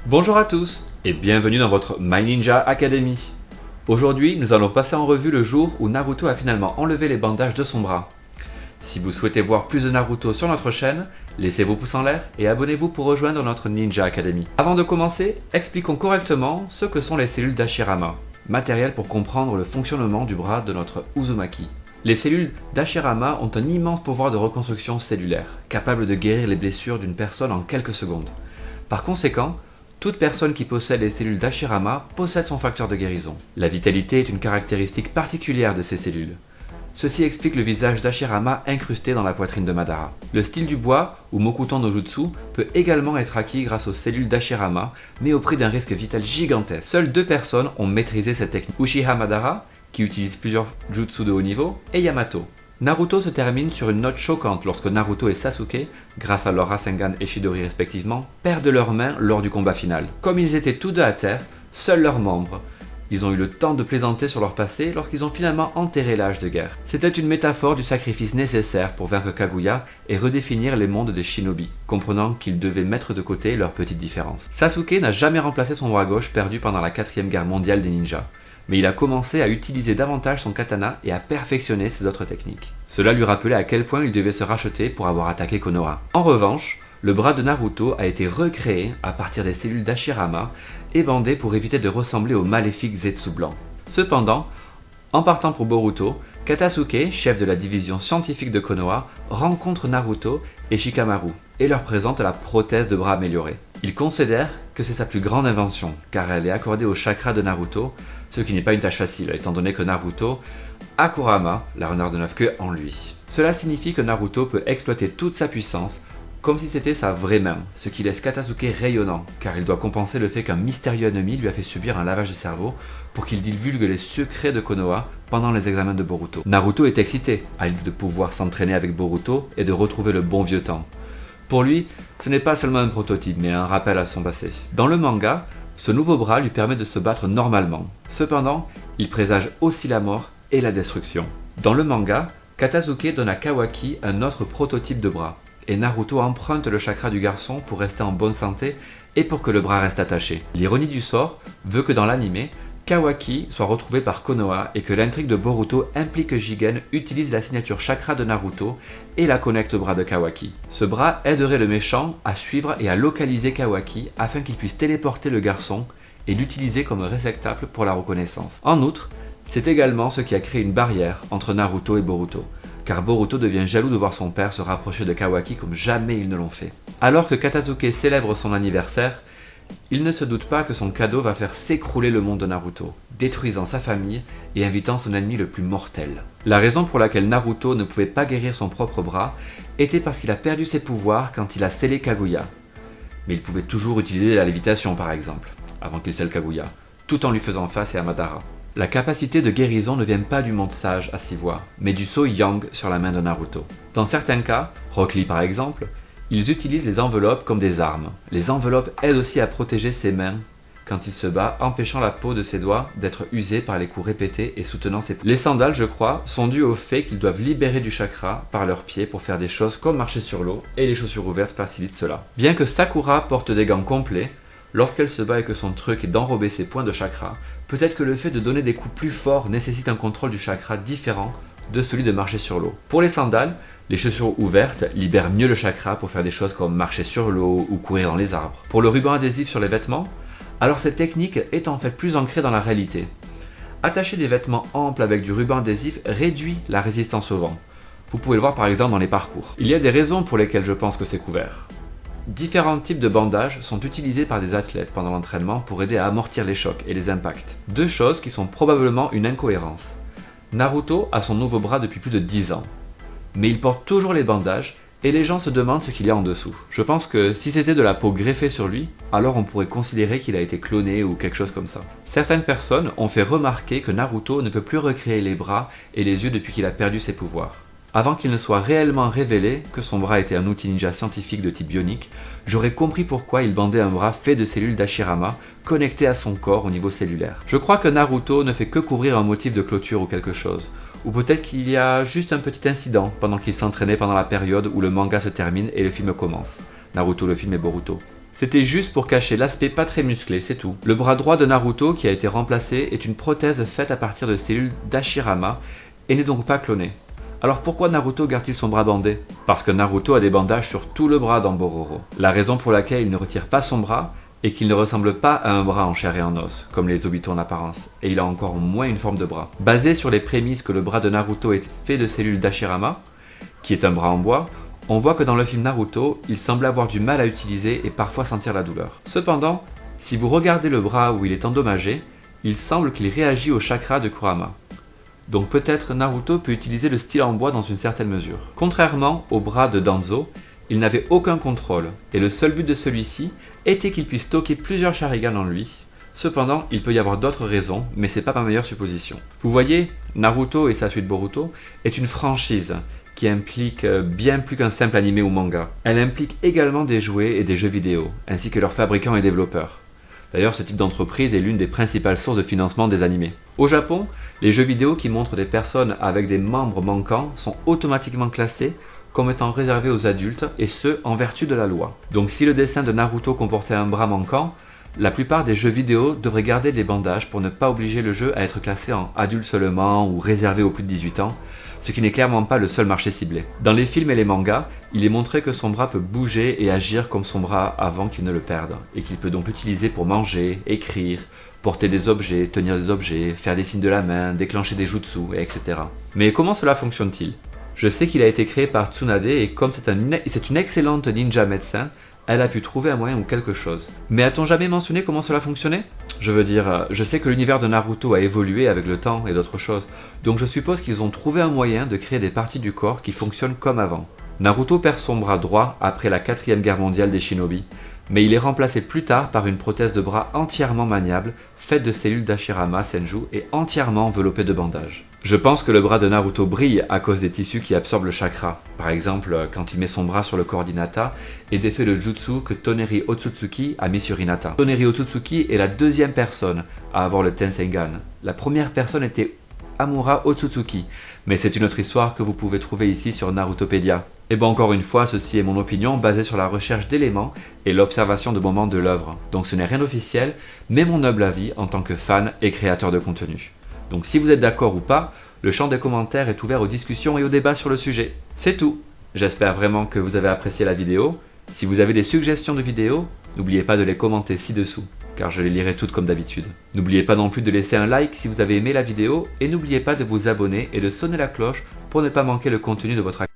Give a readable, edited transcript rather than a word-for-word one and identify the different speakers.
Speaker 1: Bonjour à tous et bienvenue dans votre My Ninja Academy. Aujourd'hui, nous allons passer en revue le jour où Naruto a finalement enlevé les bandages de son bras. Si vous souhaitez voir plus de Naruto sur notre chaîne, laissez vos pouces en l'air et abonnez-vous pour rejoindre notre Ninja Academy. Avant de commencer, expliquons correctement ce que sont les cellules d'Hashirama, matériel pour comprendre le fonctionnement du bras de notre Uzumaki. Les cellules d'Hashirama ont un immense pouvoir de reconstruction cellulaire, capable de guérir les blessures d'une personne en quelques secondes. Par conséquent, toute personne qui possède les cellules d'Hashirama possède son facteur de guérison. La vitalité est une caractéristique particulière de ces cellules. Ceci explique le visage d'Hashirama incrusté dans la poitrine de Madara. Le style du bois, ou Mokuton no Jutsu, peut également être acquis grâce aux cellules d'Hashirama, mais au prix d'un risque vital gigantesque. Seules deux personnes ont maîtrisé cette technique. Uchiha Madara, qui utilise plusieurs jutsu de haut niveau, et Yamato. Naruto se termine sur une note choquante lorsque Naruto et Sasuke, grâce à leur Rasengan et Chidori respectivement, perdent leurs mains lors du combat final. Comme ils étaient tous deux à terre, seuls leurs membres. Ils ont eu le temps de plaisanter sur leur passé lorsqu'ils ont finalement enterré l'âge de guerre. C'était une métaphore du sacrifice nécessaire pour vaincre Kaguya et redéfinir les mondes des shinobi, comprenant qu'ils devaient mettre de côté leurs petites différences. Sasuke n'a jamais remplacé son bras gauche perdu pendant la 4e guerre mondiale des ninjas, mais il a commencé à utiliser davantage son katana et à perfectionner ses autres techniques. Cela lui rappelait à quel point il devait se racheter pour avoir attaqué Konoha. En revanche, le bras de Naruto a été recréé à partir des cellules d'Hashirama et bandé pour éviter de ressembler au maléfique Zetsu blanc. Cependant, en partant pour Boruto, Katasuke, chef de la division scientifique de Konoha, rencontre Naruto et Shikamaru et leur présente la prothèse de bras améliorée. Il considère que c'est sa plus grande invention, car elle est accordée au chakra de Naruto, ce qui n'est pas une tâche facile, étant donné que Naruto a Kurama, la renard de 9 queues, en lui. Cela signifie que Naruto peut exploiter toute sa puissance, comme si c'était sa vraie main, ce qui laisse Katasuke rayonnant, car il doit compenser le fait qu'un mystérieux ennemi lui a fait subir un lavage de cerveau pour qu'il divulgue les secrets de Konoha pendant les examens de Boruto. Naruto est excité à l'idée de pouvoir s'entraîner avec Boruto et de retrouver le bon vieux temps. Pour lui, ce n'est pas seulement un prototype, mais un rappel à son passé. Dans le manga, ce nouveau bras lui permet de se battre normalement. Cependant, il présage aussi la mort et la destruction. Dans le manga, Katasuke donne à Kawaki un autre prototype de bras, et Naruto emprunte le chakra du garçon pour rester en bonne santé et pour que le bras reste attaché. L'ironie du sort veut que dans l'anime, Kawaki soit retrouvé par Konoha et que l'intrigue de Boruto implique que Jigen utilise la signature chakra de Naruto et la connecte au bras de Kawaki. Ce bras aiderait le méchant à suivre et à localiser Kawaki afin qu'il puisse téléporter le garçon et l'utiliser comme réceptacle pour la reconnaissance. En outre, c'est également ce qui a créé une barrière entre Naruto et Boruto, car Boruto devient jaloux de voir son père se rapprocher de Kawaki comme jamais ils ne l'ont fait. Alors que Katasuke célèbre son anniversaire, il ne se doute pas que son cadeau va faire s'écrouler le monde de Naruto, détruisant sa famille et invitant son ennemi le plus mortel. La raison pour laquelle Naruto ne pouvait pas guérir son propre bras était parce qu'il a perdu ses pouvoirs quand il a scellé Kaguya. Mais il pouvait toujours utiliser la lévitation par exemple, avant qu'il scelle Kaguya, tout en lui faisant face à Madara. La capacité de guérison ne vient pas du monde sage à 6 voix, mais du sceau Yang sur la main de Naruto. Dans certains cas, Rock Lee par exemple, ils utilisent les enveloppes comme des armes. Les enveloppes aident aussi à protéger ses mains quand il se bat, empêchant la peau de ses doigts d'être usée par les coups répétés et soutenant ses pouces. Les sandales, je crois, sont dues au fait qu'ils doivent libérer du chakra par leurs pieds pour faire des choses comme marcher sur l'eau, et les chaussures ouvertes facilitent cela. Bien que Sakura porte des gants complets, lorsqu'elle se bat et que son truc est d'enrober ses points de chakra, peut-être que le fait de donner des coups plus forts nécessite un contrôle du chakra différent de celui de marcher sur l'eau. Pour les sandales, les chaussures ouvertes libèrent mieux le chakra pour faire des choses comme marcher sur l'eau ou courir dans les arbres. Pour le ruban adhésif sur les vêtements, alors cette technique est en fait plus ancrée dans la réalité. Attacher des vêtements amples avec du ruban adhésif réduit la résistance au vent. Vous pouvez le voir par exemple dans les parcours. Il y a des raisons pour lesquelles je pense que c'est couvert. Différents types de bandages sont utilisés par des athlètes pendant l'entraînement pour aider à amortir les chocs et les impacts. Deux choses qui sont probablement une incohérence. Naruto a son nouveau bras depuis plus de 10 ans, mais il porte toujours les bandages et les gens se demandent ce qu'il y a en dessous. Je pense que si c'était de la peau greffée sur lui, alors on pourrait considérer qu'il a été cloné ou quelque chose comme ça. Certaines personnes ont fait remarquer que Naruto ne peut plus recréer les bras et les yeux depuis qu'il a perdu ses pouvoirs. Avant qu'il ne soit réellement révélé que son bras était un outil ninja scientifique de type bionique, j'aurais compris pourquoi il bandait un bras fait de cellules d'Hashirama connectées à son corps au niveau cellulaire. Je crois que Naruto ne fait que couvrir un motif de clôture ou quelque chose, ou peut-être qu'il y a juste un petit incident pendant qu'il s'entraînait pendant la période où le manga se termine et le film commence. Naruto le film et Boruto. C'était juste pour cacher l'aspect pas très musclé, c'est tout. Le bras droit de Naruto qui a été remplacé est une prothèse faite à partir de cellules d'Hashirama et n'est donc pas clonée. Alors pourquoi Naruto garde-t-il son bras bandé? Parce que Naruto a des bandages sur tout le bras dans Bororo. La raison pour laquelle il ne retire pas son bras est qu'il ne ressemble pas à un bras en chair et en os, comme les Obito en apparence, et il a encore moins une forme de bras. Basé sur les prémices que le bras de Naruto est fait de cellules d'Hashirama, qui est un bras en bois, on voit que dans le film Naruto, il semble avoir du mal à utiliser et parfois sentir la douleur. Cependant, si vous regardez le bras où il est endommagé, il semble qu'il réagit au chakra de Kurama. Donc peut-être Naruto peut utiliser le style en bois dans une certaine mesure. Contrairement au bras de Danzo, il n'avait aucun contrôle, et le seul but de celui-ci était qu'il puisse stocker plusieurs Sharingan en lui. Cependant, il peut y avoir d'autres raisons, mais c'est pas ma meilleure supposition. Vous voyez, Naruto et sa suite Boruto est une franchise qui implique bien plus qu'un simple animé ou manga. Elle implique également des jouets et des jeux vidéo, ainsi que leurs fabricants et développeurs. D'ailleurs, ce type d'entreprise est l'une des principales sources de financement des animés. Au Japon, les jeux vidéo qui montrent des personnes avec des membres manquants sont automatiquement classés comme étant réservés aux adultes, et ce, en vertu de la loi. Donc si le dessin de Naruto comportait un bras manquant, la plupart des jeux vidéo devraient garder des bandages pour ne pas obliger le jeu à être classé en adulte seulement ou réservé aux plus de 18 ans, ce qui n'est clairement pas le seul marché ciblé. Dans les films et les mangas, il est montré que son bras peut bouger et agir comme son bras avant qu'il ne le perde, et qu'il peut donc l'utiliser pour manger, écrire, porter des objets, tenir des objets, faire des signes de la main, déclencher des jutsu, etc. Mais comment cela fonctionne-t-il? Je sais qu'il a été créé par Tsunade et comme c'est une excellente ninja médecin, elle a pu trouver un moyen ou quelque chose. Mais a-t-on jamais mentionné comment cela fonctionnait? Je veux dire, je sais que l'univers de Naruto a évolué avec le temps et d'autres choses, donc je suppose qu'ils ont trouvé un moyen de créer des parties du corps qui fonctionnent comme avant. Naruto perd son bras droit après la 4e guerre mondiale des shinobi, mais il est remplacé plus tard par une prothèse de bras entièrement maniable, faite de cellules d'Hashirama Senju et entièrement enveloppée de bandages. Je pense que le bras de Naruto brille à cause des tissus qui absorbent le chakra. Par exemple, quand il met son bras sur le corps d'Hinata et défait le jutsu que Toneri Otsutsuki a mis sur Hinata. Toneri Otsutsuki est la deuxième personne à avoir le Tensengan. La première personne était Amura Otsutsuki, mais c'est une autre histoire que vous pouvez trouver ici sur Narutopédia. Et bon, encore une fois, ceci est mon opinion basée sur la recherche d'éléments et l'observation de moments de l'œuvre. Donc ce n'est rien d'officiel, mais mon humble avis en tant que fan et créateur de contenu. Donc si vous êtes d'accord ou pas, le champ des commentaires est ouvert aux discussions et aux débats sur le sujet. C'est tout. J'espère vraiment que vous avez apprécié la vidéo. Si vous avez des suggestions de vidéos, n'oubliez pas de les commenter ci-dessous, car je les lirai toutes comme d'habitude. N'oubliez pas non plus de laisser un like si vous avez aimé la vidéo, et n'oubliez pas de vous abonner et de sonner la cloche pour ne pas manquer le contenu de votre activité.